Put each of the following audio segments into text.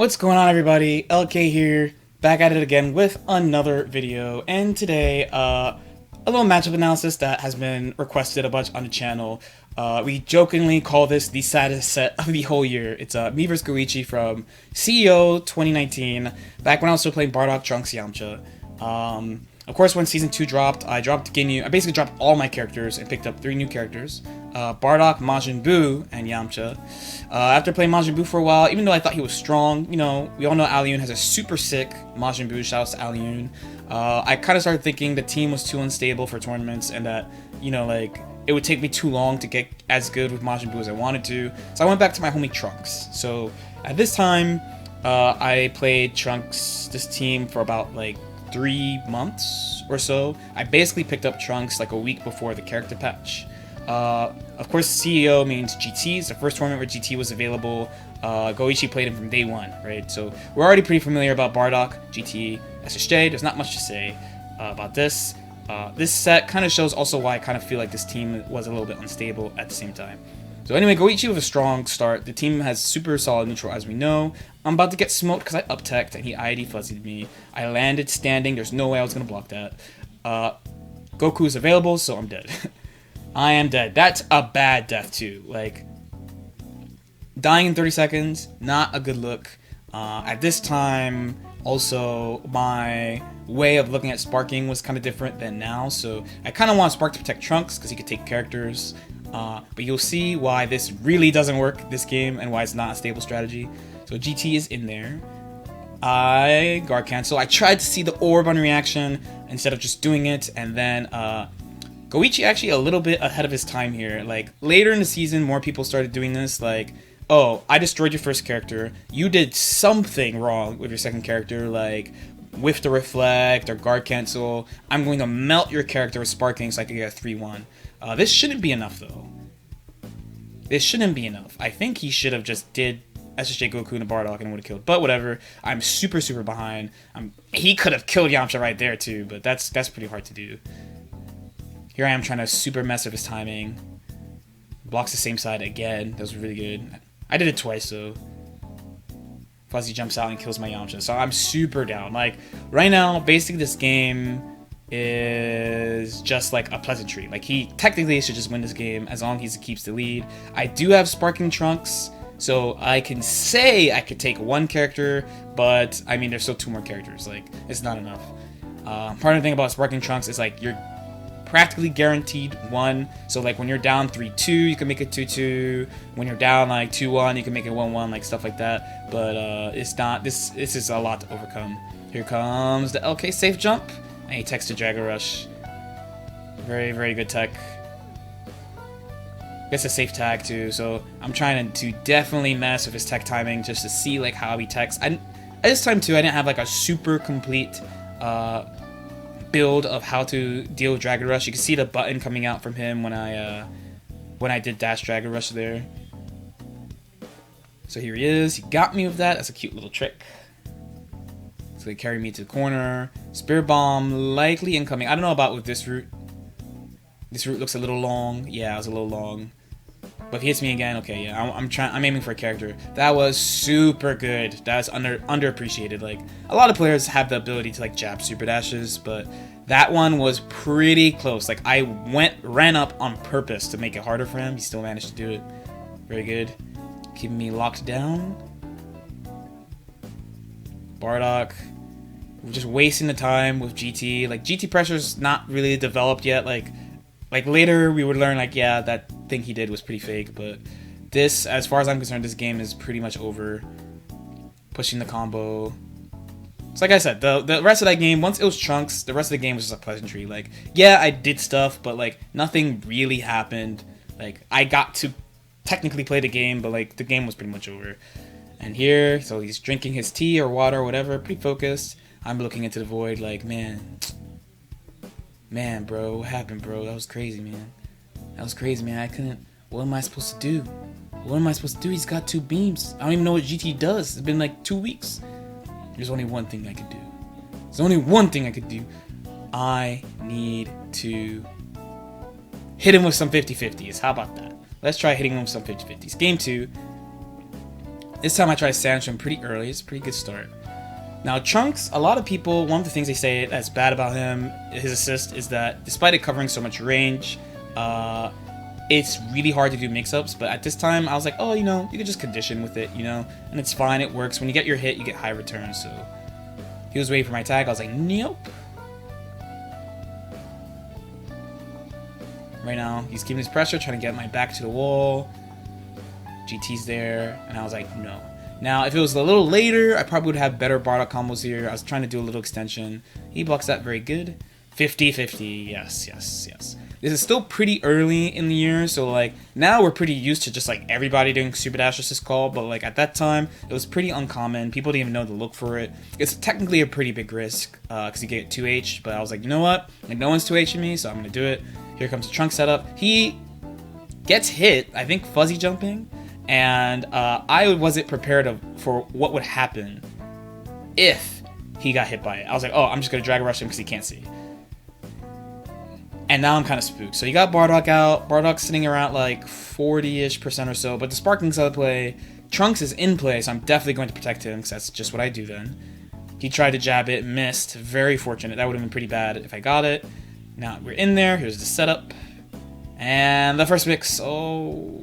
What's going on, everybody? LK here, back at it again with another video, and today, a little matchup analysis that has been requested a bunch on the channel. We jokingly call this the saddest set of the whole year. It's me vs Goichi from CEO 2019, back when I was still playing Bardock, Trunks, Yamcha. Of course, when Season 2 dropped, I basically dropped all my characters and picked up 3 new characters. Bardock, Majin Buu, and Yamcha. After playing Majin Buu for a while, even though I thought he was strong, you know, we all know Alyun has a super sick Majin Buu, shoutouts to Alyun. I kind of started thinking the team was too unstable for tournaments and that, you know, like, it would take me too long to get as good with Majin Buu as I wanted to. So I went back to my homie Trunks. So at this time, I played Trunks, this team, for about, like, 3 months or so. I basically picked up Trunks like a week before the character patch. Of course, CEO means GT. It's the first tournament where GT was available. Goichi played him from day one, right? So we're already pretty familiar about Bardock, GT, SSJ. There's not much to say about this. This set kind of shows also why I kind of feel like this team was a little bit unstable at the same time. So anyway, Goichi with a strong start. The team has super solid neutral, as we know. I'm about to get smoked because I up-teched and he ID fuzzied me. I landed standing. There's no way I was going to block that. Goku's available, so I'm dead. I am dead. That's a bad death, too. Like, dying in 30 seconds, not a good look. At this time, also, my way of looking at sparking was kind of different than now, so I kind of want Spark to protect Trunks because he could take characters. But you'll see why this really doesn't work this game and why it's not a stable strategy. So GT is in there. I guard cancel. I tried to see the orb on reaction instead of just doing it, and then Goichi actually a little bit ahead of his time here. Like, later in the season, more people started doing this, like, oh, I destroyed your first character. You did something wrong with your second character, like whiff the reflect or guard cancel. I'm going to melt your character with sparking so I can get a 3-1. This shouldn't be enough, though. This shouldn't be enough. I think he should have just did SSJ Goku and Bardock and would have killed. But whatever. I'm super behind. He could have killed Yamcha right there, too, but that's pretty hard to do. Here I am trying to super mess up his timing. Blocks the same side again. That was really good. I did it twice, though. Fuzzy jumps out and kills my Yamcha. So I'm super down. Like, right now, basically this game is just like a pleasantry. Like, he technically should just win this game as long as he keeps the lead. I do have Sparking Trunks, so I can say I could take one character, but I mean, there's still 2 more characters. Like, it's not enough. Part of the thing about Sparking Trunks is like you're practically guaranteed 1. So like when you're down 3-2, you can make it 2-2. When you're down like 2-1, you can make it 1-1, like stuff like that. But it's not. This is a lot to overcome. Here comes the LK safe jump. And he techs to Dragon Rush. Very good tech. Gets a safe tag too, so I'm trying to definitely mess with his tech timing just to see like how he techs. At this time too, I didn't have like a super complete build of how to deal with Dragon Rush. You can see the button coming out from him when I did dash Dragon Rush there. So here he is. He got me with that. That's a cute little trick. So they carry me to the corner. Spirit Bomb likely incoming. I don't know about with this route. This route looks a little long. Yeah, it was a little long. But if he hits me again, okay, yeah, I'm aiming for a character. That was super good. That's underappreciated. Like, a lot of players have the ability to like jab super dashes, but that one was pretty close. Like, I ran up on purpose to make it harder for him. He still managed to do it. Very good. Keeping me locked down. Bardock. We're just wasting the time with GT. Like, GT pressure's not really developed yet. Like later we would learn, like, yeah, that thing he did was pretty fake, but this, as far as I'm concerned, this game is pretty much over. Pushing the combo. So like I said, the rest of that game, once it was Trunks, the rest of the game was just a pleasantry. Like, yeah, I did stuff, but like nothing really happened. Like, I got to technically play the game, but like the game was pretty much over. And here, so he's drinking his tea or water or whatever, pretty focused. I'm looking into the void like, man, bro, what happened, bro? That was crazy, man. That was crazy, man. I couldn't. What am I supposed to do? What am I supposed to do? He's got 2 beams. I don't even know what GT does. It's been like 2 weeks. There's only one thing I could do. There's only one thing I could do. I need to hit him with some 50-50s. How about that? Let's try hitting him with some 50-50s. Game 2. This time I tried sandwich him pretty early. It's a pretty good start. Now Trunks, a lot of people, one of the things they say that's bad about him, his assist, is that despite it covering so much range, it's really hard to do mix-ups. But at this time, I was like, oh, you know, you could just condition with it, you know, and it's fine, it works. When you get your hit, you get high returns. So he was waiting for my tag. I was like, nope. Right now, he's keeping his pressure, trying to get my back to the wall. GT's there, and I was like, no. Now, if it was a little later, I probably would have better Bardock combos here. I was trying to do a little extension. He blocks that very good. 50-50, yes, yes, yes. This is still pretty early in the year, so like, now we're pretty used to just like everybody doing Super Dash Assist call, but like at that time, it was pretty uncommon. People didn't even know to look for it. It's technically a pretty big risk, because you get 2H, but I was like, you know what? Like, no one's 2Hing me, so I'm gonna do it. Here comes the Trunk setup. He gets hit, I think fuzzy jumping, and I wasn't prepared for what would happen if he got hit by it. I was like, oh, I'm just going to Dragon Rush him because he can't see. And now I'm kind of spooked. So you got Bardock out. Bardock's sitting around like 40-ish% or so, but the Sparkling's out of play. Trunks is in play, so I'm definitely going to protect him because that's just what I do then. He tried to jab it, missed. Very fortunate. That would have been pretty bad if I got it. Now we're in there. Here's the setup. And the first mix. Oh,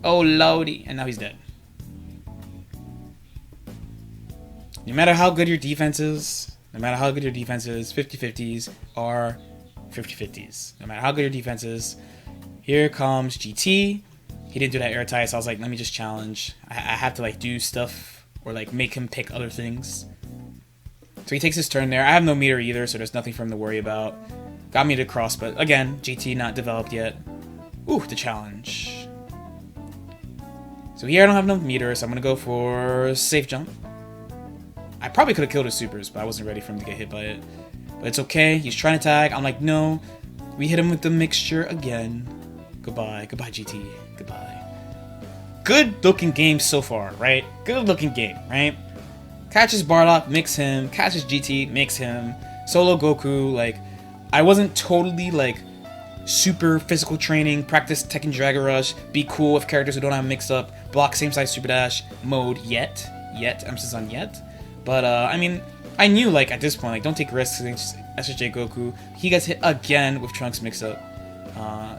lordy. And now he's dead. No matter how good your defense is, 50-50s are 50-50s. No matter how good your defense is. Here comes GT. He didn't do that airtight, so I was like, let me just challenge. I have to like do stuff or like make him pick other things. So he takes his turn there. I have no meter either, so there's nothing for him to worry about. Got me to cross, but again, GT not developed yet. Ooh, the challenge. So here I don't have enough meter, so I'm going to go for safe jump. I probably could have killed his supers, but I wasn't ready for him to get hit by it. But it's okay. He's trying to tag. I'm like, no. We hit him with the mixture again. Goodbye. Goodbye, GT. Goodbye. Good looking game so far, right? Good looking game, right? Catches Bardock, mix him. Catches GT, mix him. Solo Goku, like, I wasn't totally, like, super physical training, practice Tekken Dragon Rush, be cool with characters who don't have mix-up, block same-size Super Dash mode yet, emphasis on yet. But, I mean, I knew, like, at this point, like, don't take risks against SSJ Goku. He gets hit again with Trunks mix-up.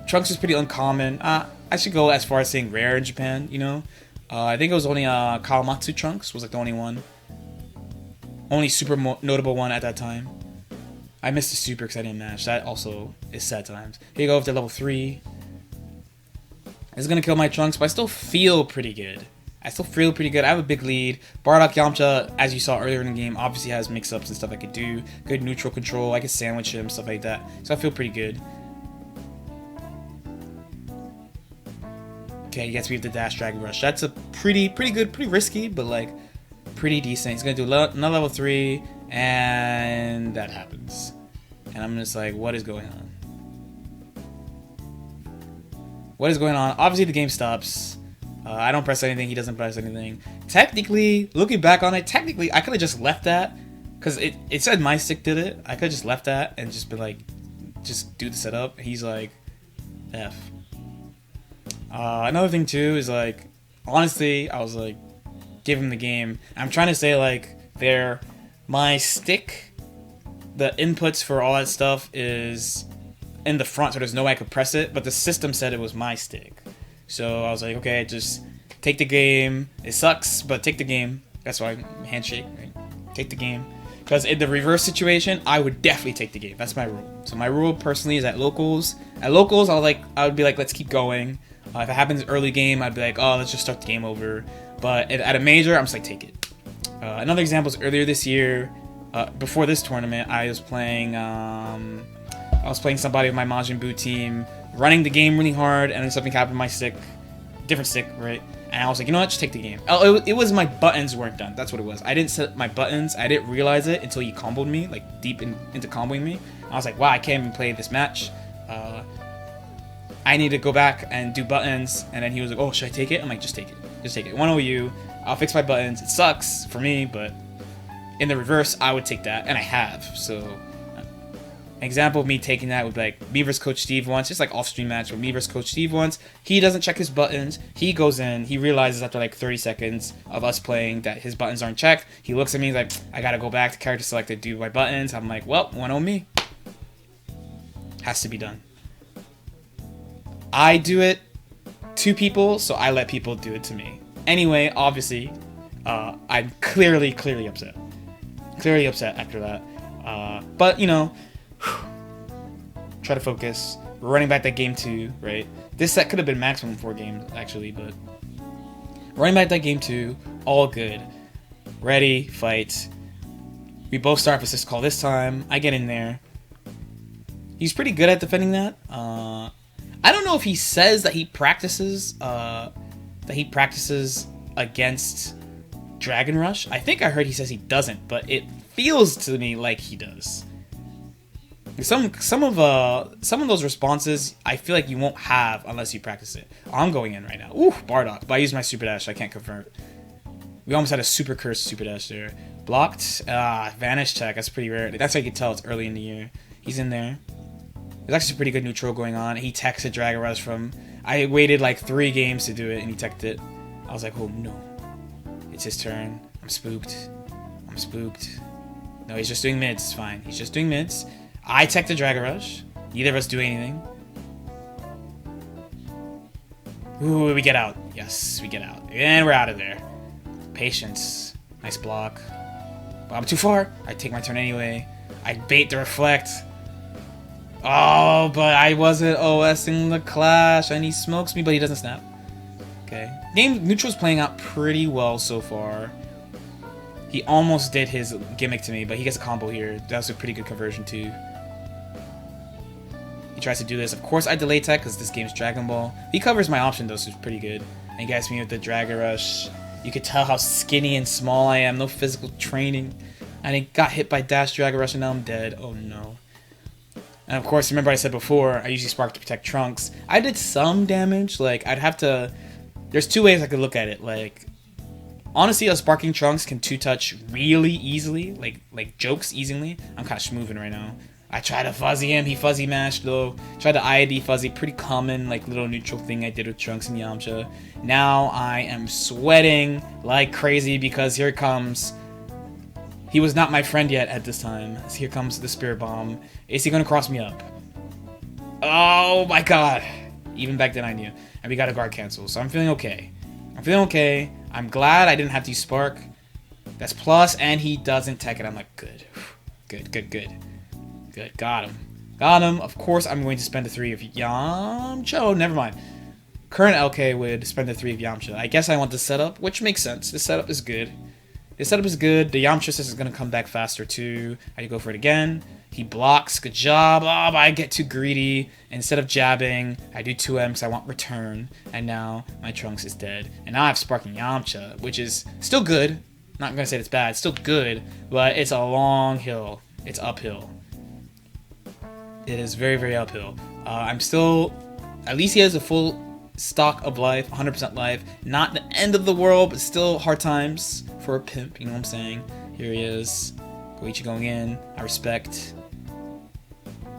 Trunks is pretty uncommon. I should go as far as saying rare in Japan, you know? I think it was only Kawamatsu Trunks was, like, the only one. Only super notable one at that time. I missed the super because I didn't match. That also is sad times. Here you go with the level 3. This is going to kill my Trunks, but I still feel pretty good. I have a big lead. Bardock Yamcha, as you saw earlier in the game, obviously has mix-ups and stuff I could do. Good neutral control. I could sandwich him, stuff like that. So I feel pretty good. Okay, he gets me with the dash Dragon Rush. That's a pretty good, pretty risky, but like pretty decent. He's going to do another level 3, and that happens. And I'm just like, what is going on? What is going on? Obviously, the game stops. I don't press anything. He doesn't press anything. Technically, looking back on it, I could have just left that. Because it said my stick did it. I could have just left that and just been like, just do the setup. He's like, F. Another thing, too, is like, honestly, I was like, give him the game. I'm trying to say, like, my stick, the inputs for all that stuff is in the front, so there's no way I could press it, but the system said it was my stick. So I was like, okay, just take the game. It sucks, but take the game. That's why handshake, right? Take the game. Because in the reverse situation, I would definitely take the game. That's my rule. So my rule personally is at locals. At locals, I would be like, let's keep going. If it happens early game, I'd be like, oh, let's just start the game over. But at a major, I'm just like, take it. Another example is earlier this year, before this tournament, I was playing somebody with my Majin Buu team, running the game really hard, and then something happened to my stick, different stick, right? And I was like, you know what, just take the game. Oh, it was my buttons weren't done. That's what it was. I didn't set my buttons. I didn't realize it until he comboed me, like deep into comboing me. I was like, wow, I can't even play this match. I need to go back and do buttons. And then he was like, oh, should I take it? I'm like, just take it. Just take it. 1-0U. I'll fix my buttons. It sucks for me, but in the reverse, I would take that, and I have. So Example of me taking that would be like me versus Coach Steve once, just like off-stream match with me versus Coach Steve once. He doesn't check his buttons. He goes in. He realizes after like 30 seconds of us playing that his buttons aren't checked. He looks at me, he's like, I gotta go back to character selected, do my buttons. I'm like, well, one on me. Has to be done. I do it to people, so I let people do it to me. Anyway, obviously, I'm clearly upset. Clearly upset after that. But, you know, try to focus. We're running back that game 2, right? This set could have been maximum 4 games, actually, but running back that game 2, all good. Ready, fight. We both start with assist call this time. I get in there. He's pretty good at defending that. I don't know if he says that he practices against Dragon Rush. I think I heard he says he doesn't, but it feels to me like he does. Some of those responses I feel like you won't have unless you practice it. I'm going in right now. Ooh, Bardock. But I used my super dash. I can't convert. We almost had a super curse super dash there. Blocked. Vanish check. That's pretty rare. That's how you can tell it's early in the year. He's in there. There's actually a pretty good neutral going on. He texted Dragon Rush from... I waited like 3 games to do it, and he teched it. I was like, oh no. It's his turn. I'm spooked. I'm spooked. No, he's just doing mids. It's fine. He's just doing mids. I tech the Dragon Rush. Neither of us do anything. Ooh, we get out. Yes, we get out. And we're out of there. Patience. Nice block. But I'm too far. I take my turn anyway. I bait the reflect. Oh, but I wasn't OSing the clash, and he smokes me, but he doesn't snap. Okay. Game neutral's playing out pretty well so far. He almost did his gimmick to me, but he gets a combo here. That was a pretty good conversion too. He tries to do this. Of course, I delay tech because this game's Dragon Ball. He covers my option though, so it's pretty good. And he gets me with the Dragon Rush. You could tell how skinny and small I am. No physical training. And he got hit by Dash Dragon Rush, and now I'm dead. Oh no. And of course, remember I said before, I usually spark to protect Trunks. I did some damage. Like, I'd have to... There's 2 ways I could look at it. Like, honestly, a sparking Trunks can 2-touch really easily. Like jokes easily. I'm kind of schmooving right now. I tried to fuzzy him. He fuzzy mashed, though. Tried to IID fuzzy. Pretty common, like, little neutral thing I did with Trunks and Yamcha. Now I am sweating like crazy because here it comes... He was not my friend yet at this time. Here comes the Spirit Bomb. Is he going to cross me up? Oh my god. Even back then I knew. And we got a guard cancel, so I'm feeling okay. I'm feeling okay. I'm glad I didn't have to use Spark. That's plus, and he doesn't tech it. I'm like, good. Good, good, good. Good, got him. Got him. Of course I'm going to spend a 3 of Yamcha. Oh, never mind. Current LK would spend a 3 of Yamcha. I guess I want the setup, which makes sense. The setup is good. The setup is good. The Yamcha is going to come back faster too. I go for it again. He blocks. Good job. Oh, but I get too greedy. Instead of jabbing, I do 2M because I want return. And now my Trunks is dead. And now I have Sparking Yamcha, which is still good. Not going to say it's bad. It's still good, but it's a long hill. It's uphill. It is very, very uphill. I'm still... At least he has a full stock of life, 100% life. Not the end of the world, but still hard times for a pimp, you know what I'm saying? Here he is. Goichi going in. I respect.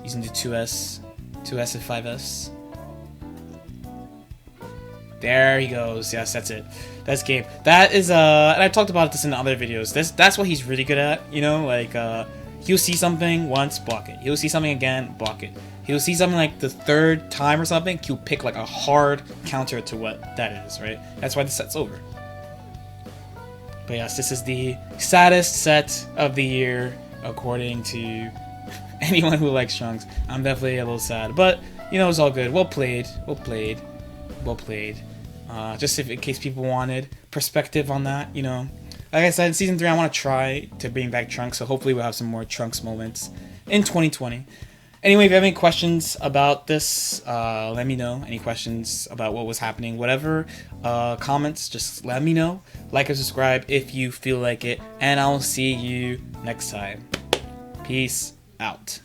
Using the 2S. 2S and 5S. There he goes. Yes, that's it. That's game. That is, and I talked about this in the other videos. That's what he's really good at, you know? Like, he'll see something once, block it. He'll see something again, block it. He'll see something like the 3rd time or something, he'll pick like a hard counter to what that is, right? That's why the set's over. But yes, this is the saddest set of the year, according to anyone who likes Trunks. I'm definitely a little sad, but, you know, it's all good. Well played, well played, well played. Just in case people wanted perspective on that, you know. Like I said, Season 3, I want to try to bring back Trunks, so hopefully we'll have some more Trunks moments in 2020. Anyway, if you have any questions about this, let me know. Any questions about what was happening, whatever, comments, just let me know. Like and subscribe if you feel like it, and I'll see you next time. Peace out.